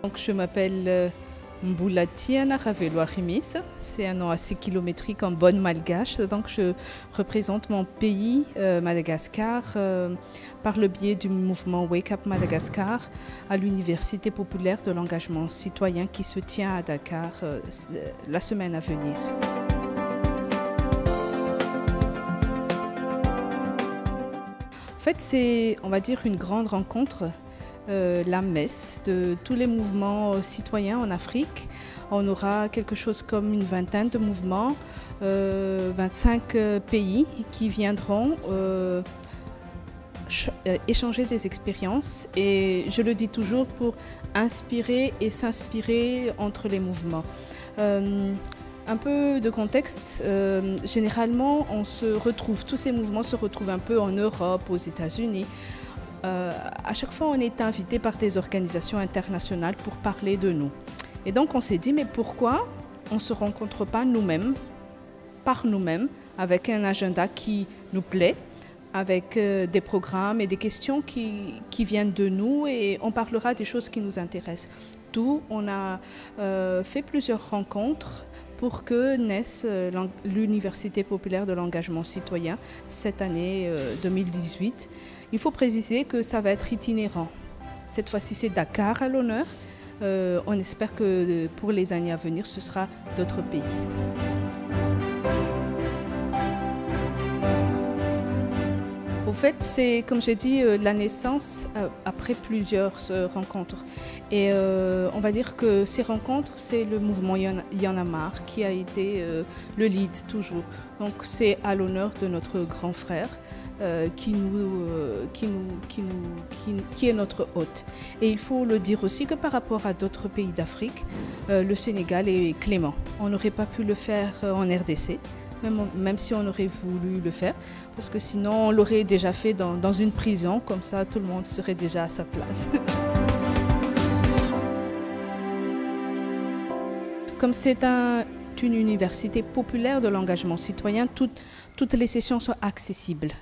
Donc, je m'appelle Mboulatiana Ravelo Arimis. C'est un nom assez kilométrique en bonne malgache. Donc, je représente mon pays, Madagascar, par le biais du mouvement Wake Up Madagascar à l'Université populaire de l'engagement citoyen qui se tient à Dakar la semaine à venir. En fait, c'est, on va dire, une grande rencontre. La messe de tous les mouvements citoyens en Afrique. On aura quelque chose comme une vingtaine de mouvements, 25 pays qui viendront échanger des expériences et je le dis toujours pour inspirer et s'inspirer entre les mouvements. Un peu de contexte, généralement on se retrouve, tous ces mouvements se retrouvent un peu en Europe, aux États-Unis. À chaque fois, on est invité par des organisations internationales pour parler de nous. Et donc, on s'est dit, mais pourquoi on ne se rencontre pas nous-mêmes, par nous-mêmes, avec un agenda qui nous plaît, avec des programmes et des questions qui viennent de nous et on parlera des choses qui nous intéressent. D'où on a fait plusieurs rencontres pour que naisse l'Université populaire de l'engagement citoyen cette année 2018. Il faut préciser que ça va être itinérant. Cette fois-ci, c'est Dakar à l'honneur. On espère que pour les années à venir, ce sera d'autres pays. Au fait, c'est, comme j'ai dit, la naissance après plusieurs rencontres. Et on va dire que ces rencontres, c'est le mouvement Y'en a marre qui a été le lead toujours. Donc c'est à l'honneur de notre grand frère qui est notre hôte. Et il faut le dire aussi que par rapport à d'autres pays d'Afrique, le Sénégal est clément. On n'aurait pas pu le faire en RDC. Même si on aurait voulu le faire, parce que sinon on l'aurait déjà fait dans une prison, comme ça tout le monde serait déjà à sa place. Comme c'est une université populaire de l'engagement citoyen, toutes les sessions sont accessibles.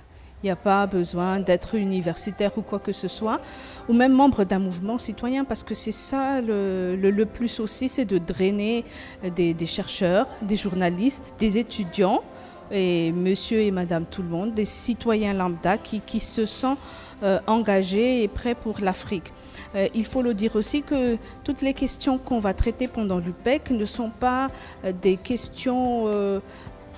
Il n'y a pas besoin d'être universitaire ou quoi que ce soit, ou même membre d'un mouvement citoyen, parce que c'est ça le plus aussi, c'est de drainer des chercheurs, des journalistes, des étudiants, et monsieur et madame tout le monde, des citoyens lambda qui se sentent engagés et prêts pour l'Afrique. Il faut le dire aussi que toutes les questions qu'on va traiter pendant l'UPEC ne sont pas des questions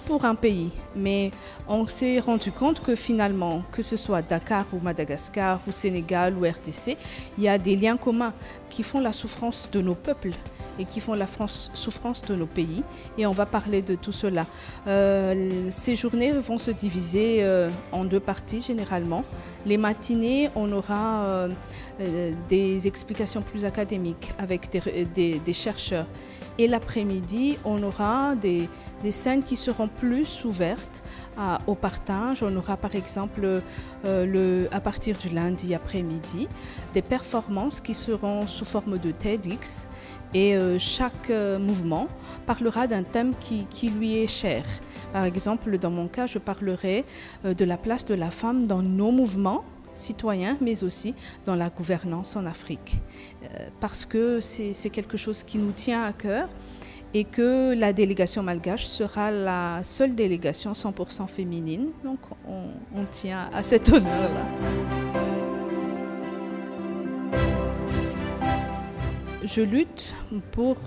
pour un pays, mais on s'est rendu compte que finalement, que ce soit Dakar ou Madagascar ou Sénégal ou RDC, il y a des liens communs qui font la souffrance de nos peuples et qui font la souffrance de nos pays, et on va parler de tout cela. Ces journées vont se diviser en deux parties généralement. Les matinées, on aura des explications plus académiques avec des chercheurs. Et l'après-midi, on aura des scènes qui seront plus ouvertes au partage. On aura par exemple à partir du lundi après-midi des performances qui seront sous forme de TEDx et chaque mouvement parlera d'un thème qui lui est cher. Par exemple, dans mon cas, je parlerai de la place de la femme dans nos mouvements citoyens, mais aussi dans la gouvernance en Afrique. Parce que c'est quelque chose qui nous tient à cœur et que la délégation malgache sera la seule délégation 100% féminine. Donc on tient à cet honneur-là. Je lutte pour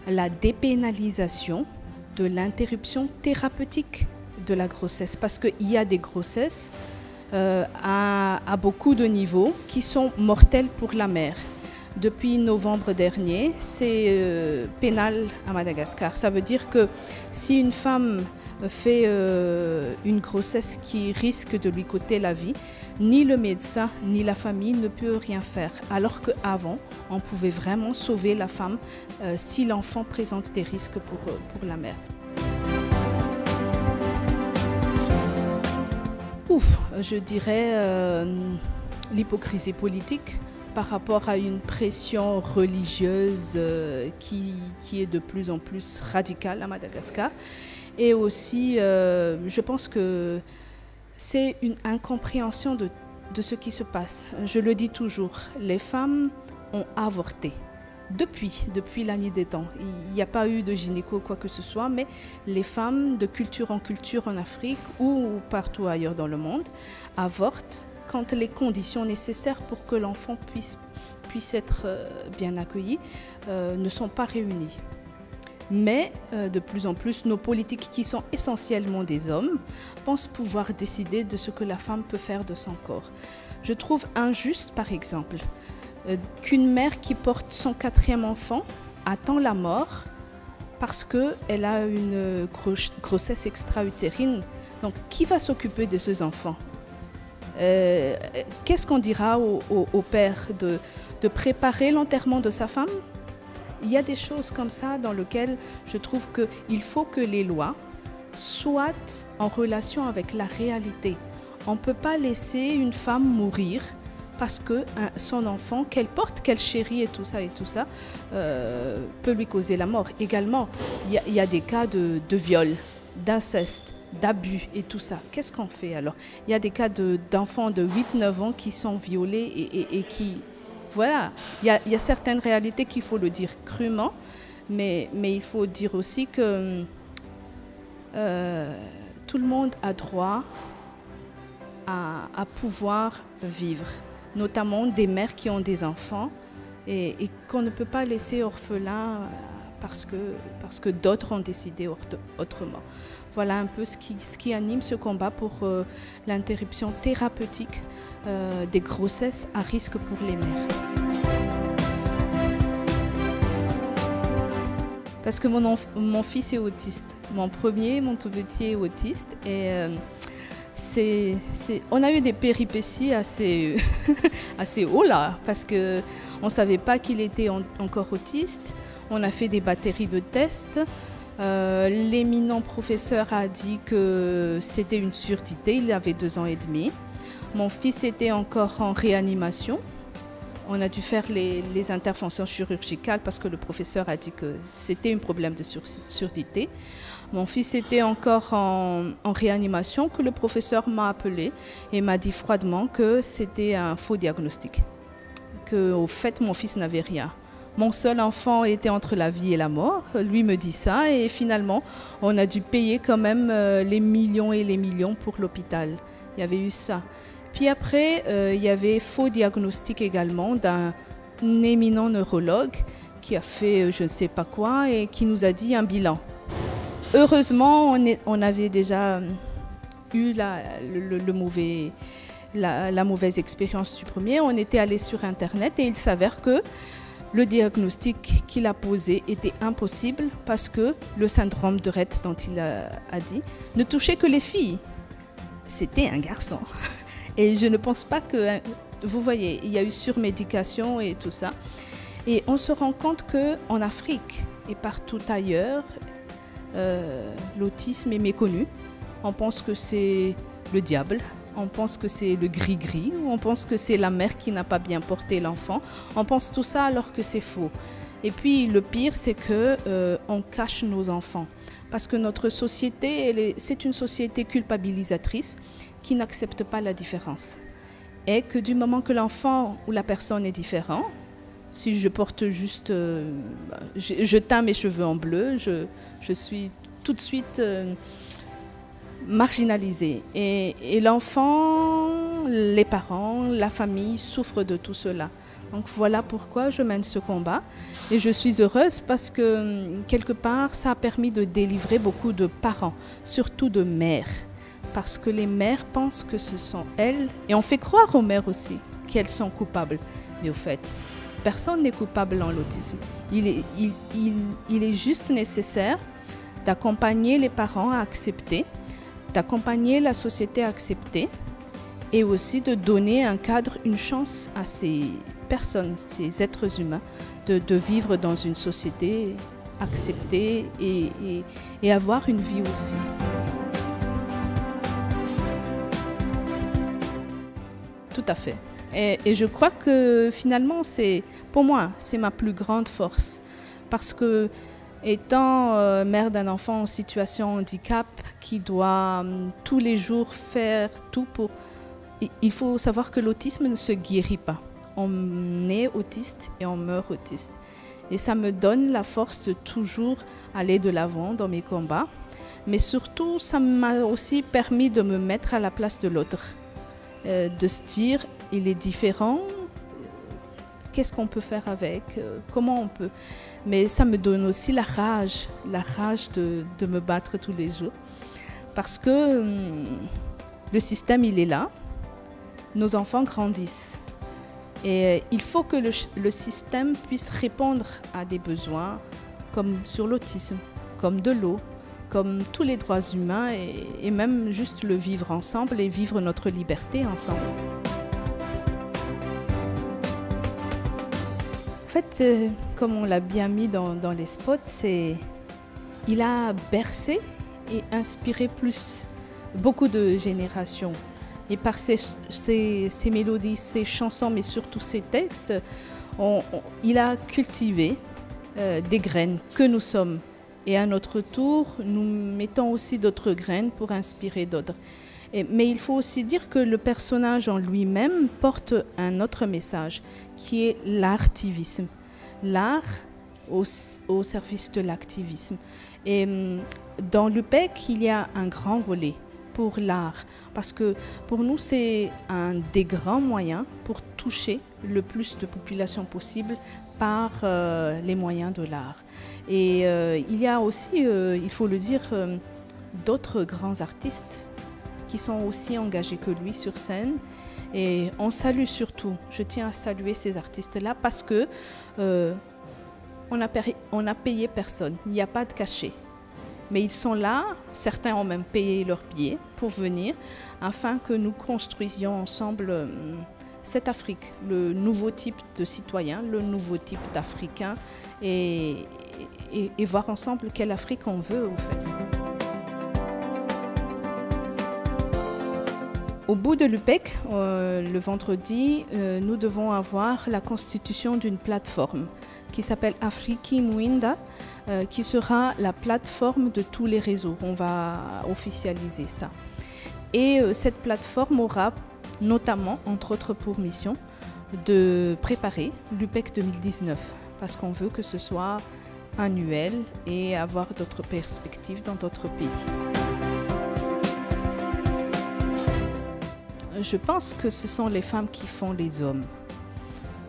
la dépénalisation de l'interruption thérapeutique de la grossesse, parce qu'il y a des grossesses à beaucoup de niveaux qui sont mortels pour la mère. Depuis novembre dernier, c'est pénal à Madagascar. Ça veut dire que si une femme fait une grossesse qui risque de lui coûter la vie, ni le médecin ni la famille ne peut rien faire. Alors qu'avant, on pouvait vraiment sauver la femme si l'enfant présente des risques pour la mère. Je dirais l'hypocrisie politique par rapport à une pression religieuse qui est de plus en plus radicale à Madagascar. Et aussi, je pense que c'est une incompréhension de ce qui se passe. Je le dis toujours, les femmes ont avorté. depuis la nuit des temps. Il n'y a pas eu de gynéco ou quoi que ce soit, mais les femmes de culture en Afrique ou partout ailleurs dans le monde avortent quand les conditions nécessaires pour que l'enfant puisse être bien accueilli ne sont pas réunies. Mais de plus en plus, nos politiques qui sont essentiellement des hommes pensent pouvoir décider de ce que la femme peut faire de son corps. Je trouve injuste, par exemple, qu'une mère qui porte son 4e enfant attend la mort parce qu'elle a une grossesse extra-utérine. Donc, qui va s'occuper de ces enfants? Qu'est-ce qu'on dira au père de préparer l'enterrement de sa femme? Il y a des choses comme ça dans lesquelles je trouve qu'il faut que les lois soient en relation avec la réalité. On ne peut pas laisser une femme mourir parce que son enfant, qu'elle porte, qu'elle chérit et tout ça, peut lui causer la mort. Également, il y a des cas de viol, d'inceste, d'abus et tout ça. Qu'est-ce qu'on fait alors? Il y a des cas d'enfants de 8-9 ans qui sont violés et qui... Voilà, il y a certaines réalités qu'il faut le dire crûment, mais il faut dire aussi que tout le monde a droit à pouvoir vivre, notamment des mères qui ont des enfants et qu'on ne peut pas laisser orphelins parce que d'autres ont décidé autrement. Voilà un peu ce qui anime ce combat pour l'interruption thérapeutique des grossesses à risque pour les mères. Parce que mon fils est autiste. Mon tout petit est autiste. Et on a eu des péripéties assez, assez haut là, parce qu'on ne savait pas qu'il était encore autiste. On a fait des batteries de tests. L'éminent professeur a dit que c'était une surdité, il avait 2 ans et demi. Mon fils était encore en réanimation. On a dû faire les interventions chirurgicales parce que le professeur a dit que c'était un problème de surdité. Mon fils était encore en réanimation, que le professeur m'a appelé et m'a dit froidement que c'était un faux diagnostic. Qu'au fait, mon fils n'avait rien. Mon seul enfant était entre la vie et la mort, lui me dit ça et finalement on a dû payer quand même les millions et les millions pour l'hôpital. Il y avait eu ça. Puis après, il y avait faux diagnostic également d'un éminent neurologue qui a fait je ne sais pas quoi et qui nous a dit un bilan. Heureusement, on avait déjà eu la mauvaise expérience du premier. On était allé sur Internet et il s'avère que le diagnostic qu'il a posé était impossible parce que le syndrome de Rett dont il a dit ne touchait que les filles. C'était un garçon. Et je ne pense pas que... Vous voyez, il y a eu surmédication et tout ça. Et on se rend compte qu'en Afrique et partout ailleurs, l'autisme est méconnu. On pense que c'est le diable. On pense que c'est le gris-gris, on pense que c'est la mère qui n'a pas bien porté l'enfant. On pense tout ça alors que c'est faux. Et puis le pire, c'est qu'on cache nos enfants. Parce que notre société, c'est une société culpabilisatrice qui n'accepte pas la différence. Et que du moment que l'enfant ou la personne est différent, si je porte juste... je teins mes cheveux en bleu, je suis tout de suite... marginalisés. Et l'enfant, les parents, la famille souffrent de tout cela. Donc voilà pourquoi je mène ce combat. Et je suis heureuse parce que quelque part, ça a permis de délivrer beaucoup de parents, surtout de mères. Parce que les mères pensent que ce sont elles, et on fait croire aux mères aussi qu'elles sont coupables. Mais au fait, personne n'est coupable dans l'autisme. Il est juste nécessaire d'accompagner les parents à accepter, d'accompagner la société à accepter et aussi de donner un cadre, une chance à ces personnes, ces êtres humains, de vivre dans une société acceptée et avoir une vie aussi. Tout à fait. Et je crois que finalement, pour moi, c'est ma plus grande force. Parce que étant mère d'un enfant en situation de handicap qui doit tous les jours faire tout pour... Il faut savoir que l'autisme ne se guérit pas. On est autiste et on meurt autiste. Et ça me donne la force de toujours aller de l'avant dans mes combats. Mais surtout, ça m'a aussi permis de me mettre à la place de l'autre. De se dire, il est différent, qu'est-ce qu'on peut faire avec, comment on peut. Mais ça me donne aussi la rage de me battre tous les jours. Parce que le système, il est là, nos enfants grandissent. Et il faut que le système puisse répondre à des besoins comme sur l'autisme, comme de l'eau, comme tous les droits humains et même juste le vivre ensemble et vivre notre liberté ensemble. En fait, comme on l'a bien mis dans les spots, il a bercé et inspiré beaucoup de générations. Et par ses mélodies, ses chansons, mais surtout ses textes, il a cultivé des graines que nous sommes. Et à notre tour, nous mettons aussi d'autres graines pour inspirer d'autres. Mais il faut aussi dire que le personnage en lui-même porte un autre message, qui est l'artivisme. L'art au service de l'activisme. Et dans l'UPEC, il y a un grand volet pour l'art, parce que pour nous, c'est un des grands moyens pour toucher le plus de population possible par les moyens de l'art. Et il y a aussi, il faut le dire, d'autres grands artistes qui sont aussi engagés que lui sur scène. Et on salue surtout, je tiens à saluer ces artistes-là parce que on n'a payé personne, il n'y a pas de cachet. Mais ils sont là, certains ont même payé leur billet pour venir, afin que nous construisions ensemble cette Afrique, le nouveau type de citoyen, le nouveau type d'Africain, et voir ensemble quelle Afrique on veut, au fait. Au bout de l'UPEC, le vendredi, nous devons avoir la constitution d'une plateforme qui s'appelle Afriki Muinda, qui sera la plateforme de tous les réseaux. On va officialiser ça. Et cette plateforme aura notamment, entre autres pour mission, de préparer l'UPEC 2019, parce qu'on veut que ce soit annuel et avoir d'autres perspectives dans d'autres pays. Je pense que ce sont les femmes qui font les hommes.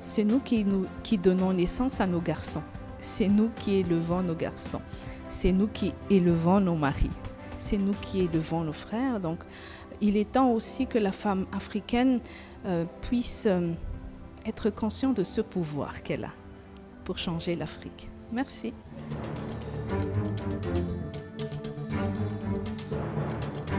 C'est nous qui donnons naissance à nos garçons. C'est nous qui élevons nos garçons. C'est nous qui élevons nos maris. C'est nous qui élevons nos frères. Donc, il est temps aussi que la femme africaine puisse être consciente de ce pouvoir qu'elle a pour changer l'Afrique. Merci.